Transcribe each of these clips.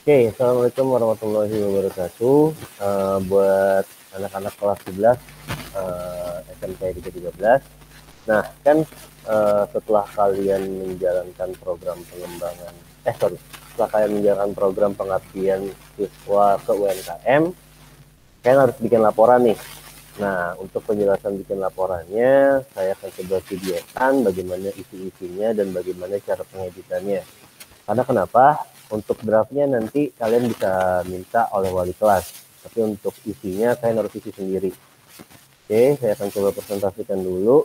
Oke, assalamualaikum warahmatullahi wabarakatuh. Buat anak-anak kelas 11 SMK 313. Nah, kan setelah kalian menjalankan program pengembangan, setelah kalian menjalankan program pengabdian siswa ke UMKM, kalian harus bikin laporan nih. Nah, untuk penjelasan bikin laporannya, saya akan coba videokan bagaimana isi-isinya dan bagaimana cara pengeditannya. Karena kenapa? Untuk draftnya nanti kalian bisa minta oleh wali kelas, tapi untuk isinya kalian harus isi sendiri. Oke, saya akan coba presentasikan dulu.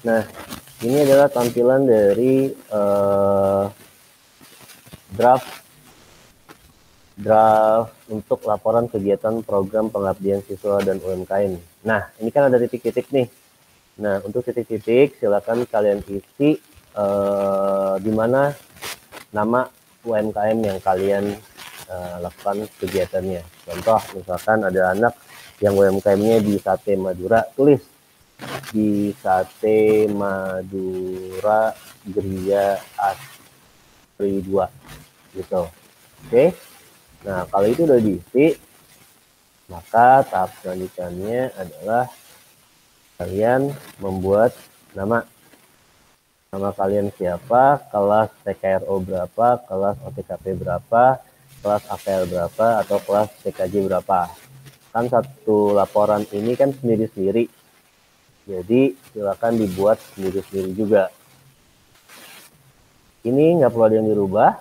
Nah, ini adalah tampilan dari draft untuk laporan kegiatan program pengabdian siswa dan UMKM. Nah, ini kan ada titik-titik nih. Nah, untuk titik-titik silakan kalian isi di mana nama UMKM yang kalian lakukan kegiatannya. Contoh, misalkan ada anak yang UMKM-nya di Sate Madura, tulis di Sate Madura Geria Asri 2 gitu. Oke. Nah, kalau itu udah diisi, maka tahap selanjutnya adalah kalian membuat nama kalian siapa, kelas TKRO berapa, kelas OTKP berapa, kelas APL berapa, atau kelas TKJ berapa. Kan satu laporan ini kan sendiri-sendiri, jadi silakan dibuat sendiri-sendiri juga. Ini nggak perlu ada yang dirubah.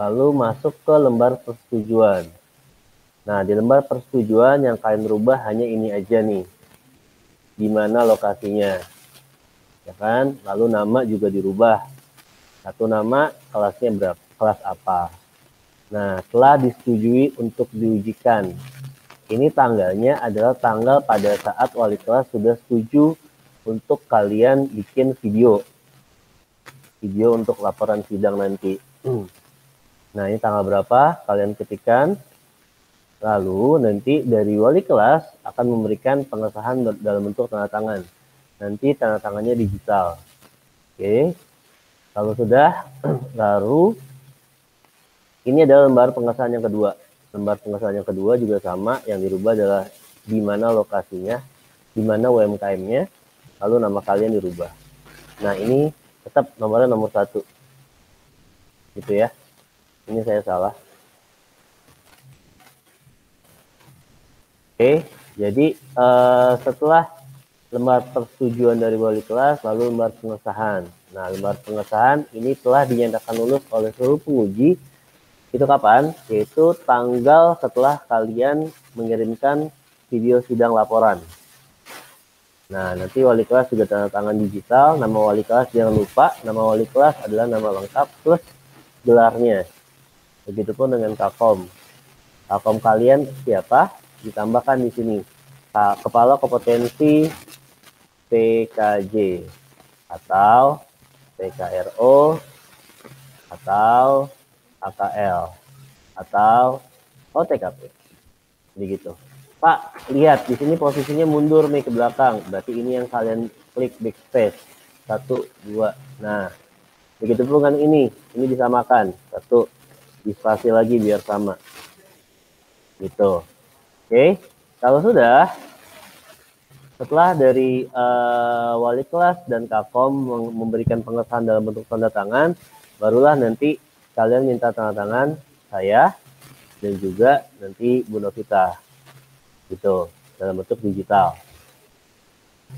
Lalu masuk ke lembar persetujuan. Nah, di lembar persetujuan yang kalian rubah hanya ini aja nih, di mana lokasinya, ya kan? Lalu nama juga dirubah. Satu nama, kelasnya berapa, kelas apa. Nah, telah disetujui untuk diujikan. Ini tanggalnya adalah tanggal pada saat wali kelas sudah setuju untuk kalian bikin video untuk laporan sidang nanti. Nah, ini tanggal berapa kalian ketikkan. Lalu nanti dari wali kelas akan memberikan pengesahan dalam bentuk tanda tangan. Nanti tanda tangannya digital. Oke. Kalau sudah, baru ini adalah lembar pengesahan yang kedua. Lembar pengesahan yang kedua juga sama, yang dirubah adalah di mana lokasinya, di mana UMKM-nya, lalu nama kalian dirubah. Nah, ini tetap nomornya nomor 1. Gitu ya. Ini saya salah. Oke, jadi setelah lembar persetujuan dari wali kelas, lalu lembar pengesahan. Nah, lembar pengesahan ini telah dinyatakan lulus oleh seluruh penguji. Itu kapan? Yaitu tanggal setelah kalian mengirimkan video sidang laporan. Nah, nanti wali kelas juga tanda tangan digital. Nama wali kelas jangan lupa, nama wali kelas adalah nama lengkap plus gelarnya. Begitupun dengan Kakom. Kakom kalian siapa? Ditambahkan di sini. Kepala Kompetensi PKJ atau PKRO atau AKL atau OTKP. Begitu. Pak, lihat di sini posisinya mundur nih ke belakang. Berarti ini yang kalian klik backspace. 1, 2. Nah, begitu pun kan ini disamakan. 1, dispasi lagi biar sama. Gitu. Oke. Kalau sudah, setelah dari wali kelas dan Kakom memberikan pengesahan dalam bentuk tanda tangan, barulah nanti kalian minta tanda tangan saya dan juga nanti Bu Novita. Gitu, dalam bentuk digital.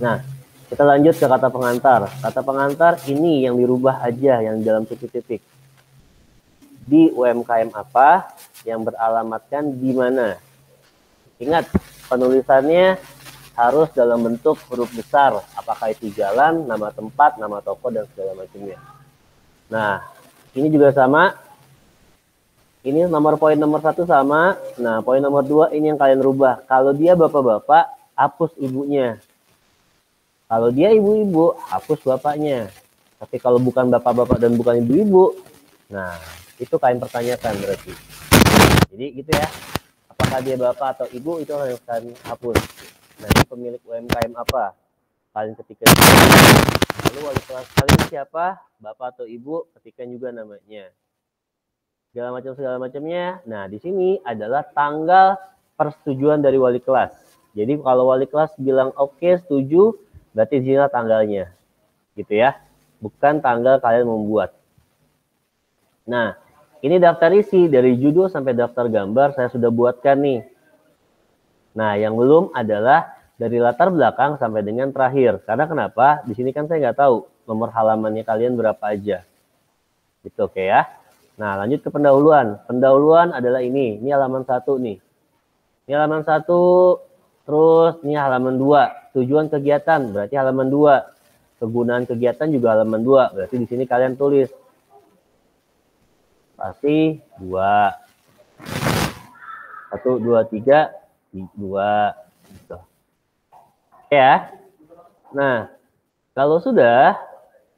Nah, kita lanjut ke kata pengantar. Kata pengantar ini yang dirubah aja, yang dalam titik-titik. Di UMKM apa, yang beralamatkan di mana. Ingat, penulisannya harus dalam bentuk huruf besar. Apakah itu jalan, nama tempat, nama toko, dan segala macamnya. Nah, ini juga sama. Ini poin nomor 1 sama. Nah, poin nomor 2 ini yang kalian rubah. Kalau dia bapak-bapak, hapus ibunya. Kalau dia ibu-ibu, hapus bapaknya. Tapi kalau bukan bapak-bapak dan bukan ibu-ibu, nah, itu kalian pertanyakan berarti. Jadi gitu ya. Apakah dia bapak atau ibu, itu harus kalian hapus. Nah, ini pemilik UMKM apa? kalian ketikkan. Lalu wali kelas kalian siapa? Bapak atau ibu, ketikkan juga namanya. Segala macamnya. Nah, di sini adalah tanggal persetujuan dari wali kelas. Jadi kalau wali kelas bilang oke, setuju, berarti di sini tanggalnya. Gitu ya. Bukan tanggal kalian membuat. Nah, ini daftar isi dari judul sampai daftar gambar saya sudah buatkan nih. Nah, yang belum adalah dari latar belakang sampai dengan terakhir. Karena kenapa? Di sini kan saya nggak tahu nomor halamannya kalian berapa aja. Gitu, oke ya. Nah, lanjut ke pendahuluan. Pendahuluan adalah ini. Ini halaman 1 nih. Ini halaman 1, terus ini halaman 2. Tujuan kegiatan berarti halaman 2. Kegunaan kegiatan juga halaman 2. Berarti di sini kalian tulis pasti 2. 1, 2, 3, 2. Gitu. Oke ya. Nah, kalau sudah,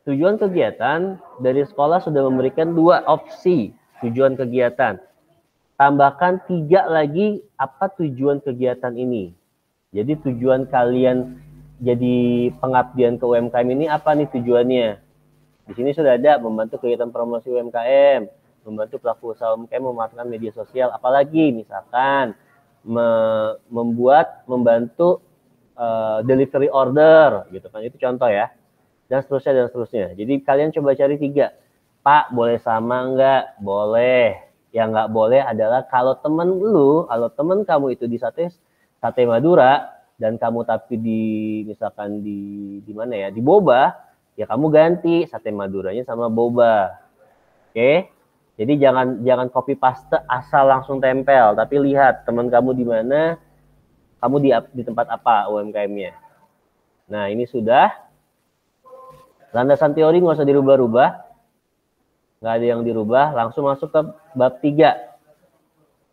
tujuan kegiatan dari sekolah sudah memberikan 2 opsi tujuan kegiatan. Tambahkan 3 lagi apa tujuan kegiatan ini. Jadi tujuan kalian jadi pengabdian ke UMKM ini apa nih tujuannya? Di sini sudah ada membantu kegiatan promosi UMKM, membantu pelaku usaha UMKM memanfaatkan media sosial, apalagi misalkan membantu delivery order gitu kan, itu contoh ya, dan seterusnya. Jadi kalian coba cari 3. Pak, boleh sama enggak? Boleh. Yang enggak boleh adalah kalau temen kamu itu di sate Madura dan kamu tapi misalkan di mana ya, di boba, ya kamu ganti sate Maduranya sama boba. Oke? Jadi jangan copy paste asal langsung tempel, tapi lihat teman kamu di mana, kamu di tempat apa UMKM-nya. Nah, ini sudah. Landasan teori nggak usah dirubah-rubah. Nggak ada yang dirubah. Langsung masuk ke bab 3.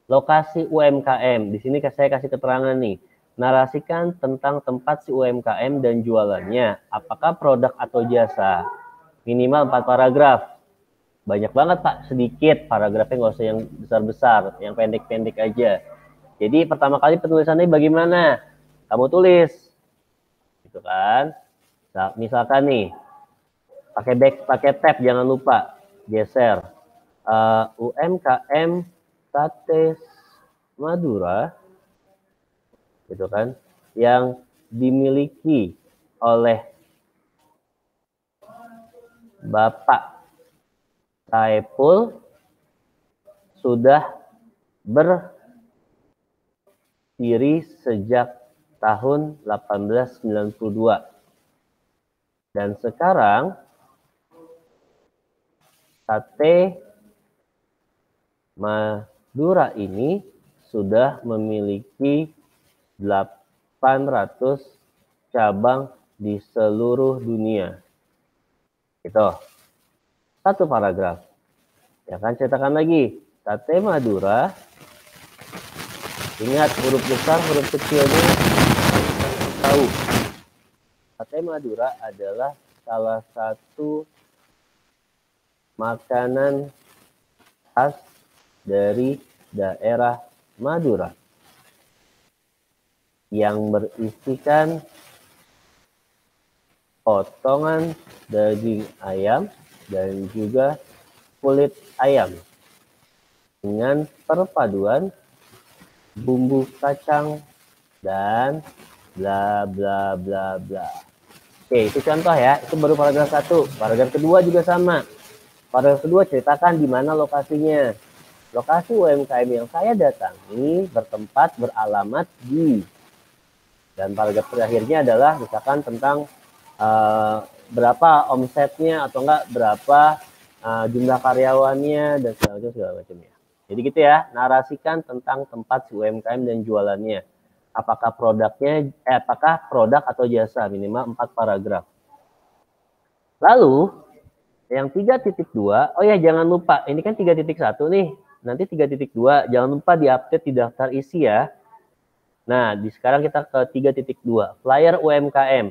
Lokasi UMKM. Di sini saya kasih keterangan nih. Narasikan tentang tempat si UMKM dan jualannya. Apakah produk atau jasa? Minimal 4 paragraf. Banyak banget Pak, sedikit. Paragrafnya nggak usah yang besar-besar. Yang pendek-pendek aja. Jadi pertama kali penulisannya bagaimana? Kamu tulis, gitu kan? Nah, misalkan nih, pakai tab jangan lupa, geser. UMKM Sate Madura, gitu kan? Yang dimiliki oleh Bapak Saiful sudah berdiri sejak tahun 1892. Dan sekarang sate Madura ini sudah memiliki 800 cabang di seluruh dunia. Itu. 1 paragraf. Ya kan, ceritakan lagi. Sate Madura, ingat huruf besar, huruf kecilnya tahu. Sate Madura adalah salah satu makanan khas dari daerah Madura yang berisikan potongan daging ayam dan juga kulit ayam dengan perpaduan bumbu kacang dan bla bla bla bla. Oke, itu contoh ya. Itu baru paragraf 1. Paragraf kedua juga sama. Paragraf kedua ceritakan di mana lokasinya. Lokasi UMKM yang saya datangi beralamat di. Dan paragraf terakhirnya adalah misalkan tentang berapa omsetnya atau enggak, berapa jumlah karyawannya dan segala macamnya. Jadi gitu ya, narasikan tentang tempat si UMKM dan jualannya. Apakah produk atau jasa, minimal 4 paragraf. Lalu yang 3.2, oh ya jangan lupa, ini kan 3.1 nih, nanti 3.2 jangan lupa diupdate di daftar isi ya. Nah, sekarang kita ke 3.2, flyer UMKM.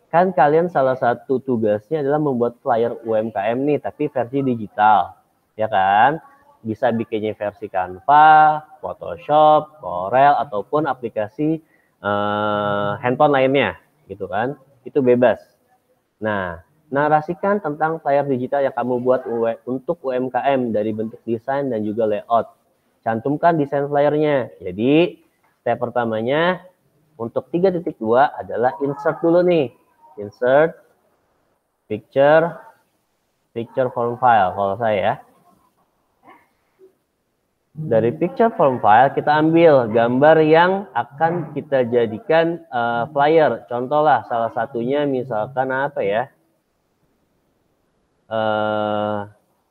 Kan kalian salah satu tugasnya adalah membuat flyer UMKM nih, tapi versi digital, ya kan? Bisa bikinnya versi Canva, Photoshop, Corel, ataupun aplikasi handphone lainnya, gitu kan? itu bebas. Nah, narasikan tentang flyer digital yang kamu buat untuk UMKM dari bentuk desain dan juga layout. Cantumkan desain flyernya. Jadi, step pertamanya untuk 3.2 adalah insert dulu nih. Insert picture form file kalau saya ya. Dari picture form file kita ambil gambar yang akan kita jadikan flyer. Contoh lah salah satunya misalkan apa ya?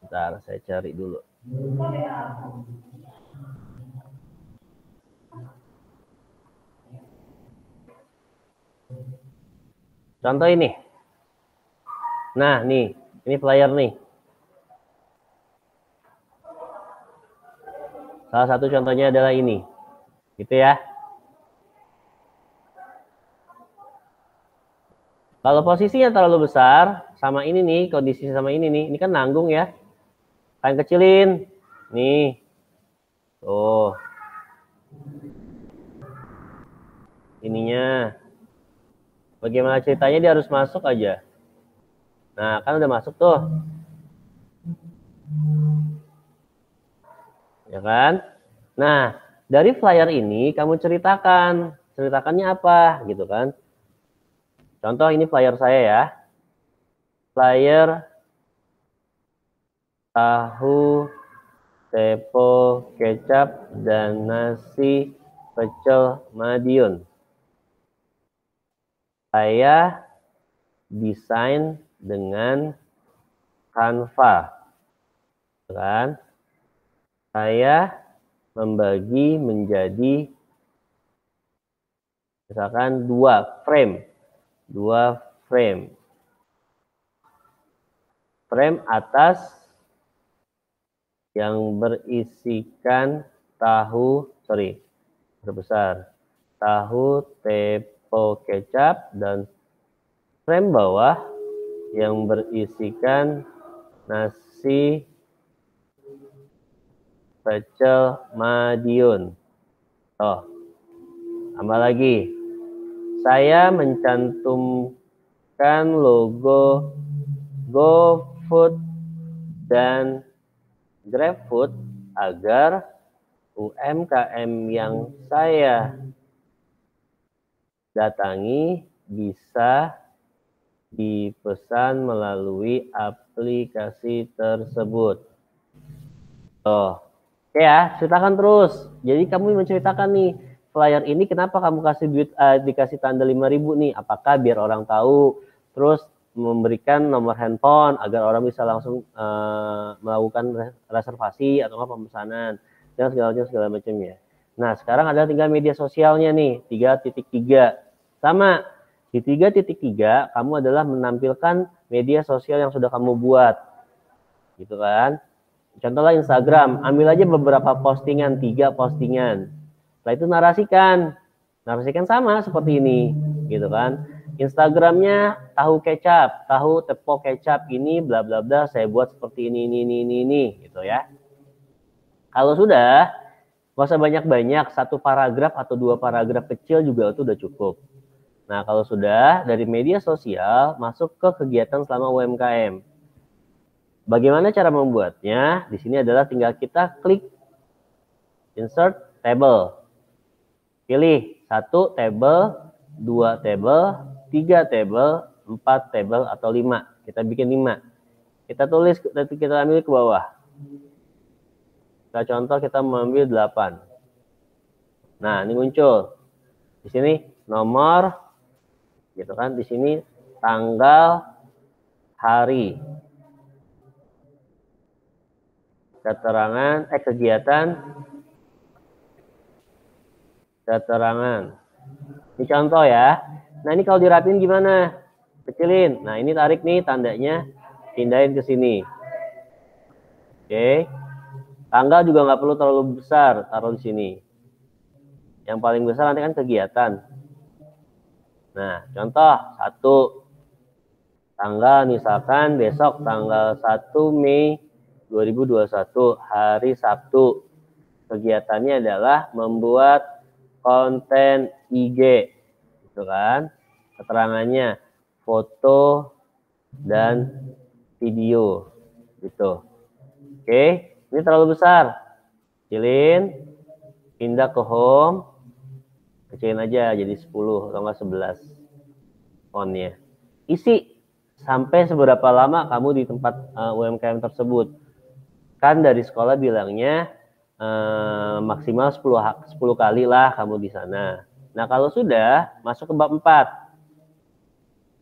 Bentar saya cari dulu. Contoh ini. Nah, nih, ini flyer nih. Salah satu contohnya adalah ini. Gitu ya. Kalau posisinya terlalu besar, sama ini nih, kondisi sama ini kan nanggung ya. Kalian kecilin. Nih. Tuh. Ininya. Bagaimana ceritanya dia harus masuk aja. Nah, kan udah masuk tuh. Ya kan? Nah, dari flyer ini kamu ceritakan. Ceritakannya apa gitu kan. Contoh ini flyer saya ya. Flyer tahu, tepo, kecap, dan nasi pecel Madiun. Saya desain dengan Canva. Kan? Saya membagi menjadi misalkan 2 frame. 2 frame. Frame atas yang berisikan berbesar. Tahu, tepo, kecap, dan frame bawah yang berisikan nasi pecel Madiun. Oh, tambah lagi. Saya mencantumkan logo GoFood dan GrabFood agar UMKM yang saya datangi bisa dipesan melalui aplikasi tersebut. Oh, oke ya, ceritakan terus. Jadi kamu menceritakan nih, flyer ini kenapa kamu kasih duit dikasih tanda 5.000 nih? Apakah biar orang tahu, terus memberikan nomor handphone agar orang bisa langsung melakukan reservasi atau pemesanan dan segala macamnya. Nah, sekarang ada tinggal media sosialnya nih, 3.3. Sama, di 3.3 kamu adalah menampilkan media sosial yang sudah kamu buat. Gitu kan? Contohnya Instagram, ambil aja beberapa postingan, 3 postingan. Setelah itu narasikan sama seperti ini, gitu kan? Instagramnya tahu tepo kecap ini, bla bla bla, saya buat seperti ini, gitu ya. Kalau sudah, nggak usah banyak-banyak, 1 paragraf atau 2 paragraf kecil juga itu udah cukup. Nah, kalau sudah dari media sosial masuk ke kegiatan selama UMKM. Bagaimana cara membuatnya? Di sini adalah tinggal kita klik insert table. Pilih 1 table, 2 table, 3 table, 4 table, atau 5. Kita bikin 5. Kita tulis, kita ambil ke bawah. Kita contoh kita mengambil 8. Nah, ini muncul. Di sini nomor, gitu kan? Di sini tanggal, hari. Keterangan, keterangan. Ini contoh ya. Nah, ini kalau dirapin gimana? Kecilin. Nah, ini tarik nih tandanya, pindahin ke sini. Oke. Tanggal juga nggak perlu terlalu besar, taruh di sini. Yang paling besar nanti kan kegiatan. Nah, contoh 1. Tanggal misalkan besok tanggal 1 Mei 2021, hari Sabtu. Kegiatannya adalah membuat konten IG, gitu kan? Keterangannya foto, dan video. Gitu. Oke, ini terlalu besar. Kecilin, pindah ke home, kecilin aja jadi 10 atau enggak 11 fontnya. Isi sampai seberapa lama kamu di tempat UMKM tersebut. Kan dari sekolah bilangnya maksimal 10 kali lah kamu di sana. Nah, kalau sudah masuk ke bab 4.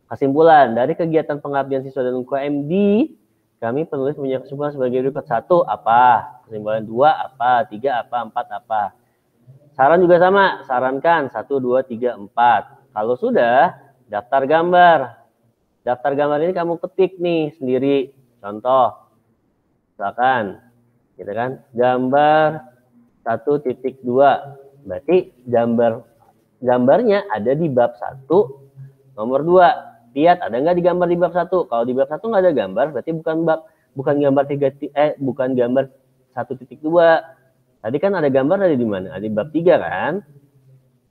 Kesimpulan dari kegiatan pengabdian siswa dan UKM kami penulis punya kesimpulan sebagai berikut. 1, apa? Kesimpulan 2, apa? 3, apa? 4, apa? Saran juga sama, sarankan 1, 2, 3, 4. Kalau sudah, daftar gambar. Daftar gambar ini kamu ketik nih sendiri. Contoh, misalkan, gitu kan, gambar 1.2. Berarti gambarnya ada di bab 1, nomor 2. Lihat ada nggak di gambar di bab 1. Kalau di bab 1 nggak ada gambar, berarti bukan gambar 1.2. Tadi kan ada gambar dari di mana? Ada di bab 3 kan?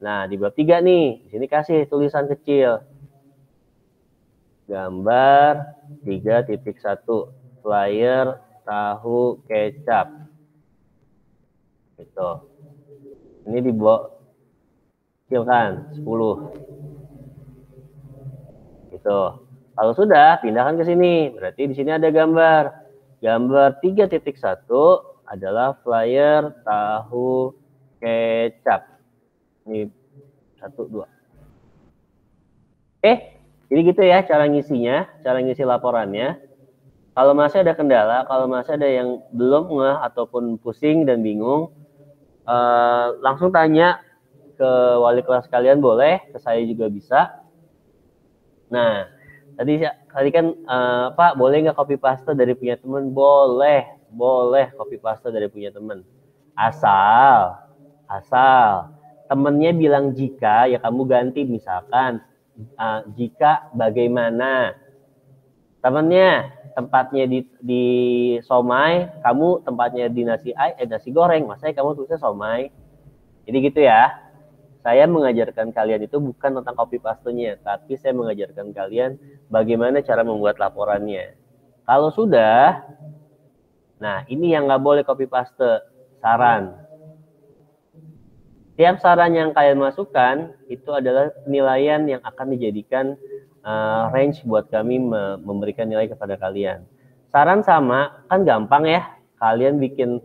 Nah, di bab 3 nih, di sini kasih tulisan kecil. Gambar 3.1 flyer tahu kecap. Gitu. Ini dibawa kecil kan, 10. Gitu. Kalau sudah, pindahkan ke sini. Berarti di sini ada gambar. Gambar 3.1 adalah flyer tahu kecap. Ini 1, 2. Jadi gitu ya cara ngisinya, cara ngisi laporannya. Kalau masih ada kendala, kalau masih ada yang belum ngeh ataupun pusing dan bingung, langsung tanya ke wali kelas kalian boleh, ke saya juga bisa. Nah, tadi kan Pak boleh nggak copy paste dari punya teman? Boleh copy paste dari punya teman. Asal temennya bilang jika, ya kamu ganti misalkan jika bagaimana. Temennya tempatnya di somai, kamu tempatnya di nasi goreng, masanya kamu tulisnya somai. Jadi gitu ya. Saya mengajarkan kalian itu bukan tentang copy paste-nya, tapi saya mengajarkan kalian bagaimana cara membuat laporannya. Kalau sudah, nah ini yang nggak boleh copy paste, saran. Tiap saran yang kalian masukkan itu adalah penilaian yang akan dijadikan range buat kami memberikan nilai kepada kalian. Saran sama kan gampang ya, kalian bikin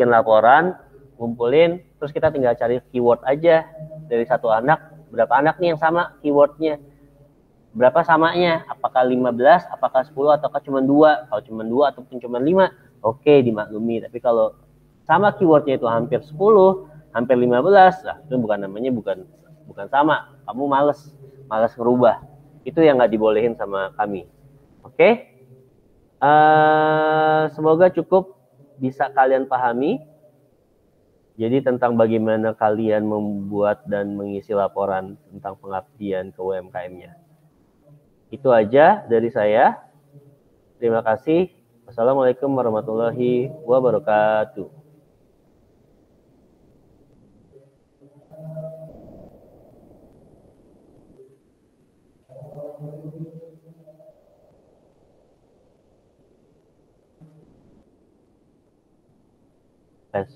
laporan, ngumpulin, terus kita tinggal cari keyword aja dari satu anak, berapa anak nih yang sama keywordnya, berapa samanya, apakah 15, apakah 10, ataukah cuma 2. Kalau cuma 2 ataupun cuma 5, oke, dimaklumi. Tapi kalau sama keywordnya itu hampir 10, hampir 15, nah itu bukan sama, kamu malas ngerubah. Itu yang nggak dibolehin sama kami. Oke? Semoga cukup bisa kalian pahami. Jadi tentang bagaimana kalian membuat dan mengisi laporan tentang pengabdian ke UMKM-nya. Itu aja dari saya. Terima kasih. Wassalamualaikum warahmatullahi wabarakatuh. Tes.